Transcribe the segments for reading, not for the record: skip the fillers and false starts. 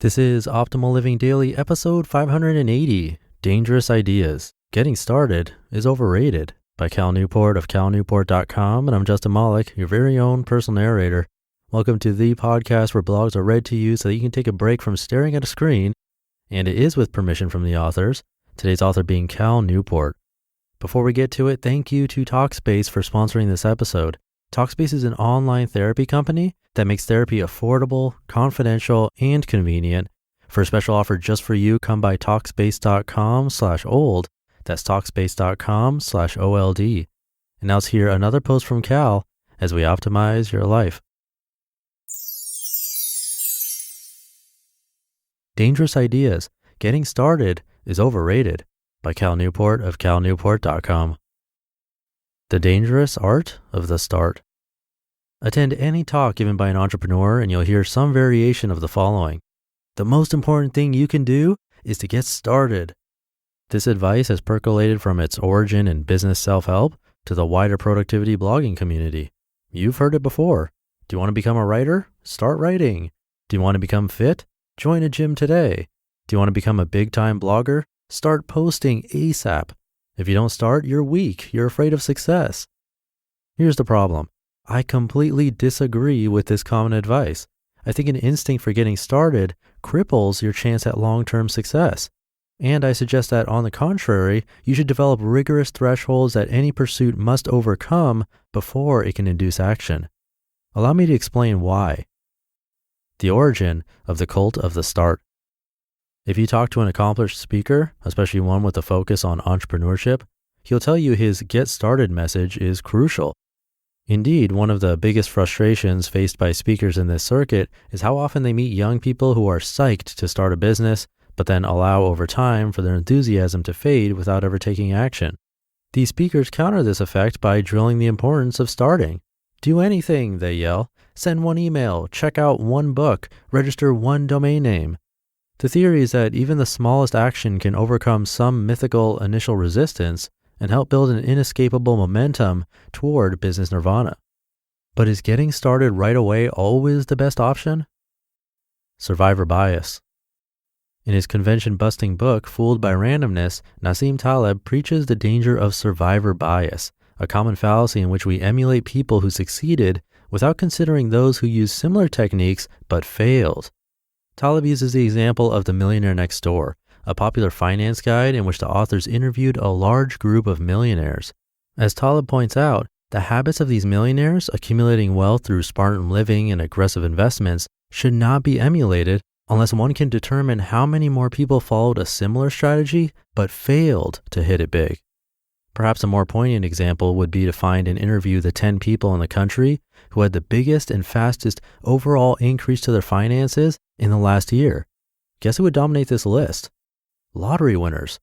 This is Optimal Living Daily, episode 580, Dangerous Ideas. Getting Started is Overrated, by Cal Newport of calnewport.com, and I'm Justin Malik, your very own personal narrator. Welcome to the podcast where blogs are read to you so that you can take a break from staring at a screen, and it is with permission from the authors, today's author being Cal Newport. Before we get to it, thank you to Talkspace for sponsoring this episode. Talkspace is an online therapy company that makes therapy affordable, confidential, and convenient. For a special offer just for you, come by Talkspace.com/old. That's Talkspace.com/OLD. And now let's hear another post from Cal as we optimize your life. Dangerous Ideas. Getting Started is Overrated, by Cal Newport of calnewport.com. The dangerous art of the start. Attend any talk given by an entrepreneur and you'll hear some variation of the following. The most important thing you can do is to get started. This advice has percolated from its origin in business self-help to the wider productivity blogging community. You've heard it before. Do you want to become a writer? Start writing. Do you want to become fit? Join a gym today. Do you want to become a big-time blogger? Start posting ASAP. If you don't start, you're weak. You're afraid of success. Here's the problem. I completely disagree with this common advice. I think an instinct for getting started cripples your chance at long-term success. And I suggest that, on the contrary, you should develop rigorous thresholds that any pursuit must overcome before it can induce action. Allow me to explain why. The origin of the cult of the start. If you talk to an accomplished speaker, especially one with a focus on entrepreneurship, he'll tell you his get started message is crucial. Indeed, one of the biggest frustrations faced by speakers in this circuit is how often they meet young people who are psyched to start a business, but then allow over time for their enthusiasm to fade without ever taking action. These speakers counter this effect by drilling the importance of starting. Do anything, they yell. Send one email, check out one book, register one domain name. The theory is that even the smallest action can overcome some mythical initial resistance and help build an inescapable momentum toward business nirvana. But is getting started right away always the best option? Survivor bias. In his convention-busting book, Fooled by Randomness, Nassim Taleb preaches the danger of survivor bias, a common fallacy in which we emulate people who succeeded without considering those who used similar techniques but failed. Taleb uses the example of The Millionaire Next Door, a popular finance guide in which the authors interviewed a large group of millionaires. As Taleb points out, the habits of these millionaires, accumulating wealth through Spartan living and aggressive investments, should not be emulated unless one can determine how many more people followed a similar strategy but failed to hit it big. Perhaps a more poignant example would be to find and interview the 10 people in the country who had the biggest and fastest overall increase to their finances in the last year. Guess who would dominate this list? Lottery winners.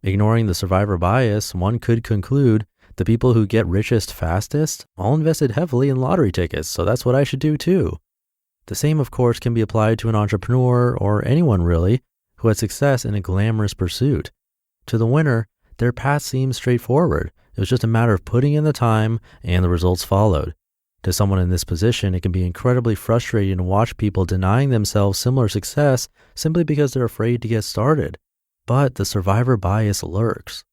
Ignoring the survivor bias, one could conclude the people who get richest fastest all invested heavily in lottery tickets, so that's what I should do too. The same, of course, can be applied to an entrepreneur or anyone really who had success in a glamorous pursuit. To the winner, their path seems straightforward. It was just a matter of putting in the time and the results followed. To someone in this position, it can be incredibly frustrating to watch people denying themselves similar success simply because they're afraid to get started. But the survivor bias lurks.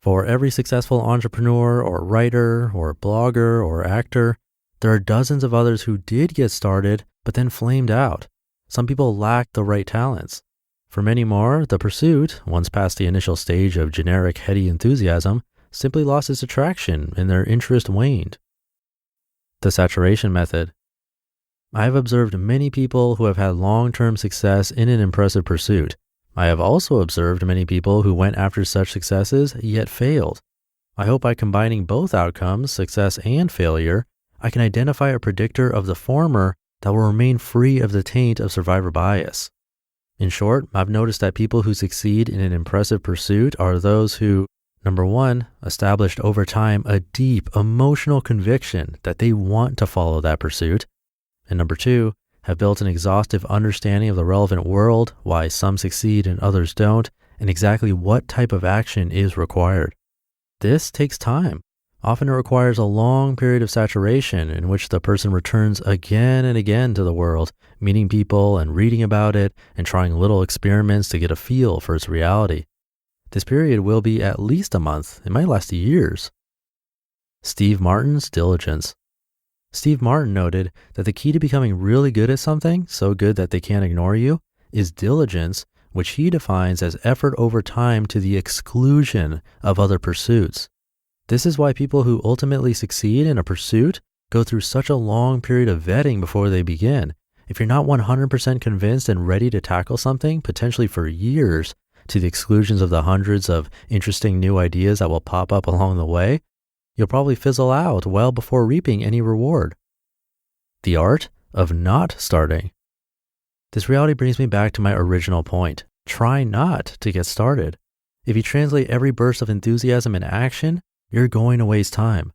For every successful entrepreneur or writer or blogger or actor, there are dozens of others who did get started but then flamed out. Some people lacked the right talents. For many more, the pursuit, once past the initial stage of generic heady enthusiasm, simply lost its attraction and their interest waned. The saturation method. I have observed many people who have had long-term success in an impressive pursuit. I have also observed many people who went after such successes yet failed. I hope by combining both outcomes, success and failure, I can identify a predictor of the former that will remain free of the taint of survivor bias. In short, I've noticed that people who succeed in an impressive pursuit are those who, number one, established over time a deep emotional conviction that they want to follow that pursuit, and number two, have built an exhaustive understanding of the relevant world, why some succeed and others don't, and exactly what type of action is required. This takes time. Often it requires a long period of saturation in which the person returns again and again to the world, meeting people and reading about it and trying little experiments to get a feel for its reality. This period will be at least a month. It might last years. Steve Martin's diligence. Steve Martin noted that the key to becoming really good at something, so good that they can't ignore you, is diligence, which he defines as effort over time to the exclusion of other pursuits. This is why people who ultimately succeed in a pursuit go through such a long period of vetting before they begin. If you're not 100% convinced and ready to tackle something, potentially for years, to the exclusions of the hundreds of interesting new ideas that will pop up along the way, you'll probably fizzle out well before reaping any reward. The art of not starting. This reality brings me back to my original point. Try not to get started. If you translate every burst of enthusiasm into action, you're going to waste time.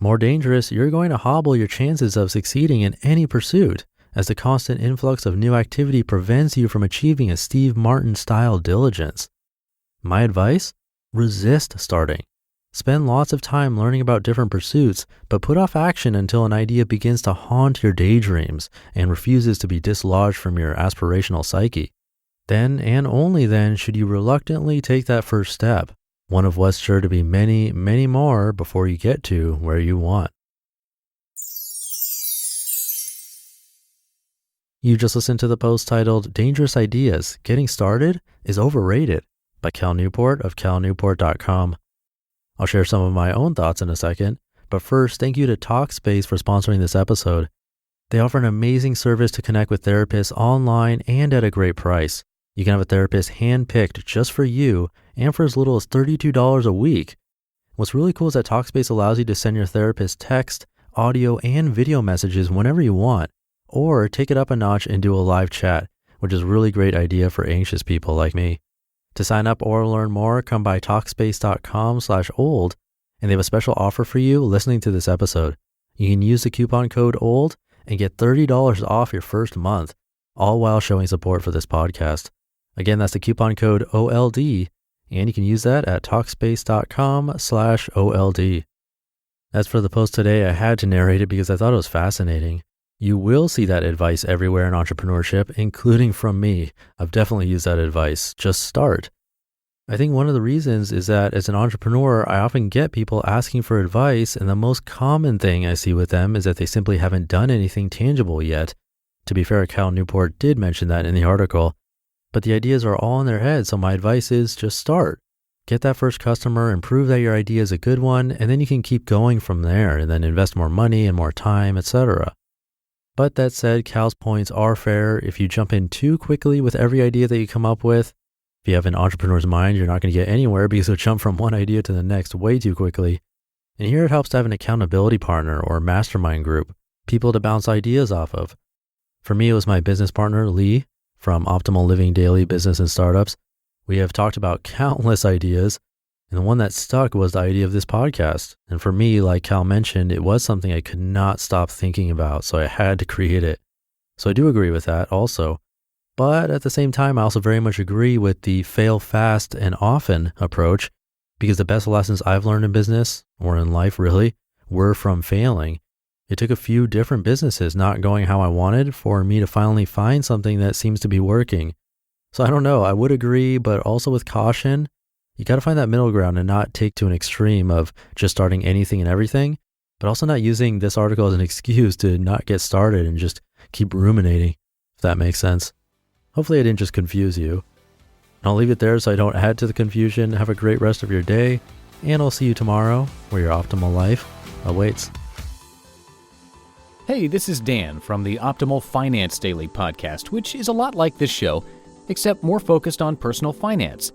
More dangerous, you're going to hobble your chances of succeeding in any pursuit, as the constant influx of new activity prevents you from achieving a Steve Martin-style diligence. My advice? Resist starting. Spend lots of time learning about different pursuits, but put off action until an idea begins to haunt your daydreams and refuses to be dislodged from your aspirational psyche. Then and only then should you reluctantly take that first step, one of what's sure to be many, many more before you get to where you want. You just listened to the post titled Dangerous Ideas, Getting Started is Overrated by Cal Newport of calnewport.com. I'll share some of my own thoughts in a second, but first, thank you to Talkspace for sponsoring this episode. They offer an amazing service to connect with therapists online and at a great price. You can have a therapist handpicked just for you and for as little as $32 a week. What's really cool is that Talkspace allows you to send your therapist text, audio, and video messages whenever you want, or take it up a notch and do a live chat, which is a really great idea for anxious people like me. To sign up or learn more, come by Talkspace.com/old, and they have a special offer for you listening to this episode. You can use the coupon code OLD and get $30 off your first month, all while showing support for this podcast. Again, that's the coupon code OLD, and you can use that at Talkspace.com/OLD. As for the post today, I had to narrate it because I thought it was fascinating. You will see that advice everywhere in entrepreneurship, including from me. I've definitely used that advice. Just start. I think one of the reasons is that as an entrepreneur, I often get people asking for advice, and the most common thing I see with them is that they simply haven't done anything tangible yet. To be fair, Cal Newport did mention that in the article, but the ideas are all in their head, so my advice is just start. Get that first customer and prove that your idea is a good one, and then you can keep going from there and then invest more money and more time, etc. But that said, Cal's points are fair. If you jump in too quickly with every idea that you come up with, if you have an entrepreneur's mind, you're not going to get anywhere because you'll jump from one idea to the next way too quickly. And here it helps to have an accountability partner or mastermind group, people to bounce ideas off of. For me, it was my business partner, Lee, from Optimal Living Daily Business and Startups. We have talked about countless ideas, and the one that stuck was the idea of this podcast. And for me, like Cal mentioned, it was something I could not stop thinking about, so I had to create it. So I do agree with that also. But at the same time, I also very much agree with the fail fast and often approach, because the best lessons I've learned in business, or in life really, were from failing. It took a few different businesses not going how I wanted for me to finally find something that seems to be working. So I don't know, I would agree, but also with caution. You got to find that middle ground and not take to an extreme of just starting anything and everything, but also not using this article as an excuse to not get started and just keep ruminating, if that makes sense. Hopefully I didn't just confuse you. I'll leave it there so I don't add to the confusion. Have a great rest of your day, and I'll see you tomorrow where your optimal life awaits. Hey, this is Dan from the Optimal Finance Daily podcast, which is a lot like this show, except more focused on personal finance.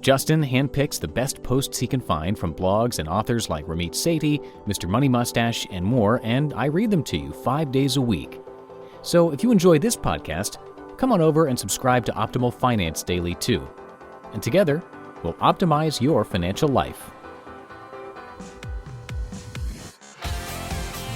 Justin handpicks the best posts he can find from blogs and authors like Ramit Sethi, Mr. Money Mustache, and more, and I read them to you 5 days a week. So if you enjoy this podcast, come on over and subscribe to Optimal Finance Daily too. And together, we'll optimize your financial life.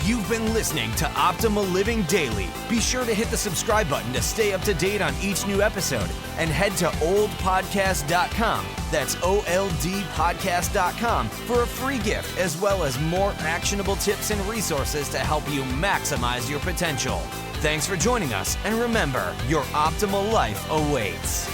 You've been listening to Optimal Living Daily. Be sure to hit the subscribe button to stay up to date on each new episode, and head to oldpodcast.com. That's OLDpodcast.com for a free gift, as well as more actionable tips and resources to help you maximize your potential. Thanks for joining us, and remember, your optimal life awaits.